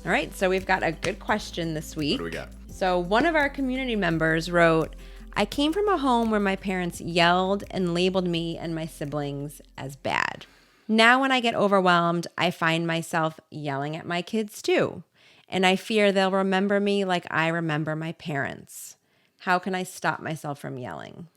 All right, so we've got a good question this week. What do we got? So one of our community members wrote, I came from a home where my parents yelled and labeled me and my siblings as bad. Now when I get overwhelmed, I find myself yelling at my kids too. And I fear they'll remember me like I remember my parents. How can I stop myself from yelling?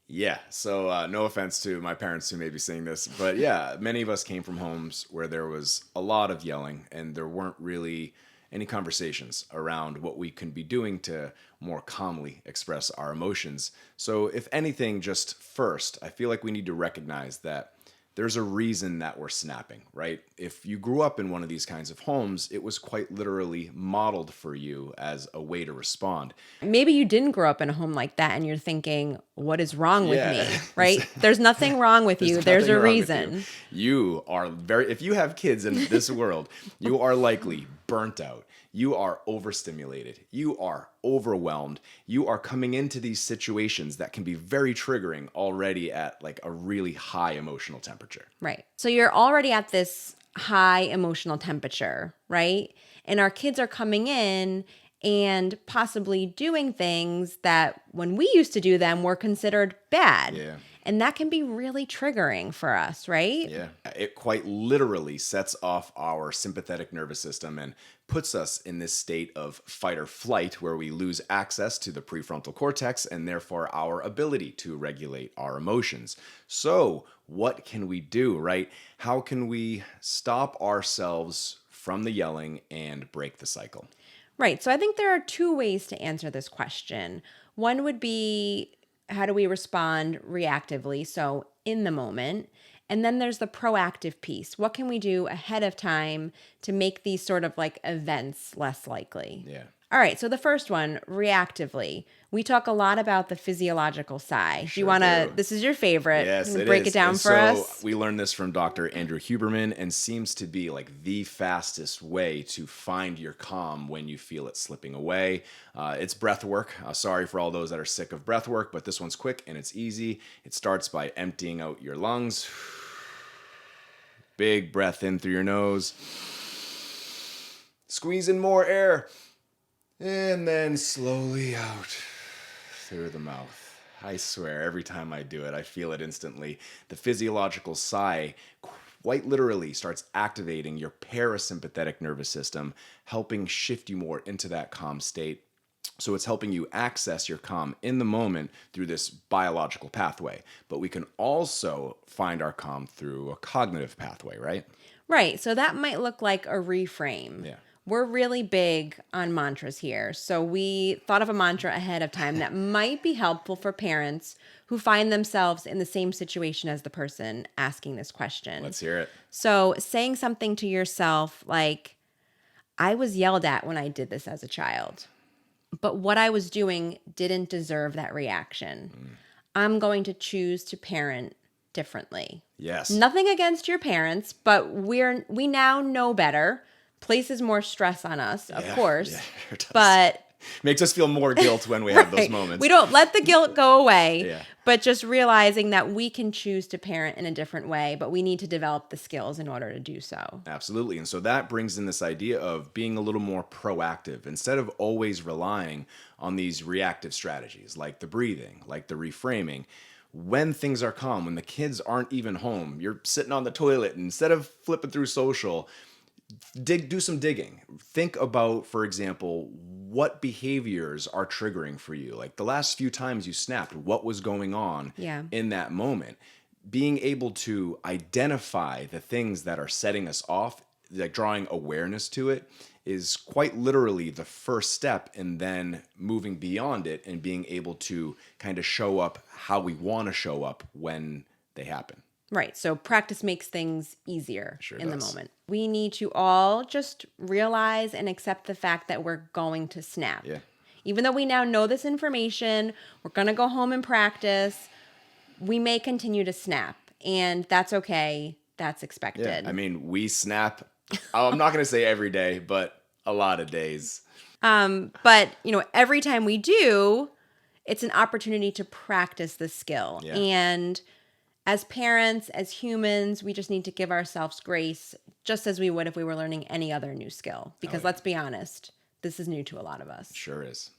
Yeah, so no offense to my parents who may be seeing this, but yeah, many of us came from homes where there was a lot of yelling and there weren't really any conversations around what we can be doing to more calmly express our emotions. So if anything, just first, I feel like we need to recognize that there's a reason that we're snapping, right? If you grew up in one of these kinds of homes, it was quite literally modeled for you as a way to respond. Maybe you didn't grow up in a home like that and you're thinking, what is wrong with Yeah. me, right? There's nothing wrong with you. There's nothing a wrong with reason. You are if you have kids in this world, you are likely burnt out. You are overstimulated. You are overwhelmed. You are coming into these situations that can be very triggering already at like a really high emotional temperature. Right. So you're already at this high emotional temperature, right? And our kids are coming in and possibly doing things that when we used to do them were considered bad. Yeah. And that can be really triggering for us, right? Yeah. It quite literally sets off our sympathetic nervous system and puts us in this state of fight or flight where we lose access to the prefrontal cortex and therefore our ability to regulate our emotions. So, what can we do, right? How can we stop ourselves from the yelling and break the cycle? Right. So I think there are two ways to answer this question. One would be, how do we respond reactively? So in the moment. And then there's the proactive piece. What can we do ahead of time to make these sort of like events less likely? Yeah. All right. So the first one, reactively. We talk a lot about the physiological side. Do you Sure want to, do. this is your favorite. Yes, it break is. it down And for so us? we learned this from Dr. Andrew Huberman and seems to be like the fastest way to find your calm when you feel it slipping away. It's breath work. Sorry for all those that are sick of breath work, but this one's quick and it's easy. It starts by emptying out your lungs. Big breath in through your nose. Squeeze in more air. And then slowly out through the mouth. I swear, every time I do it, I feel it instantly. The physiological sigh quite literally starts activating your parasympathetic nervous system, helping shift you more into that calm state. So it's helping you access your calm in the moment through this biological pathway. But we can also find our calm through a cognitive pathway, right? Right. So that might look like a reframe. Yeah. We're really big on mantras here. So we thought of a mantra ahead of time that might be helpful for parents who find themselves in the same situation as the person asking this question. Let's hear it. So saying something to yourself like, I was yelled at when I did this as a child, but what I was doing didn't deserve that reaction. I'm going to choose to parent differently. Yes. Nothing against your parents, but we now know better. Places more stress on us, of course. Yeah, it does. But makes us feel more guilt when we have those right, moments. we don't let the guilt go away, Yeah. but just realizing that we can choose to parent in a different way, but we need to develop the skills in order to do so. Absolutely. And so that brings in this idea of being a little more proactive instead of always relying on these reactive strategies like the breathing, like the reframing. When things are calm, when the kids aren't even home, you're sitting on the toilet, and instead of flipping through social, do some digging. Think about, for example, what behaviors are triggering for you. Like the last few times you snapped, what was going on in that moment? Being able to identify the things that are setting us off, like drawing awareness to it, is quite literally the first step in then moving beyond it and being able to kind of show up how we want to show up when they happen. Right. So practice makes things easier in the does. moment. We need to all just realize and accept the fact that we're going to snap. Yeah. Even though we now know this information, we're going to go home and practice, we may continue to snap. And that's okay. That's expected. Yeah. I mean, we snap, I'm not going to say every day, but a lot of days. But, every time we do, it's an opportunity to practice the skill. Yeah. And As parents, as humans, we just need to give ourselves grace, just as we would if we were learning any other new skill. Because let's be honest, this is new to a lot of us. Sure is.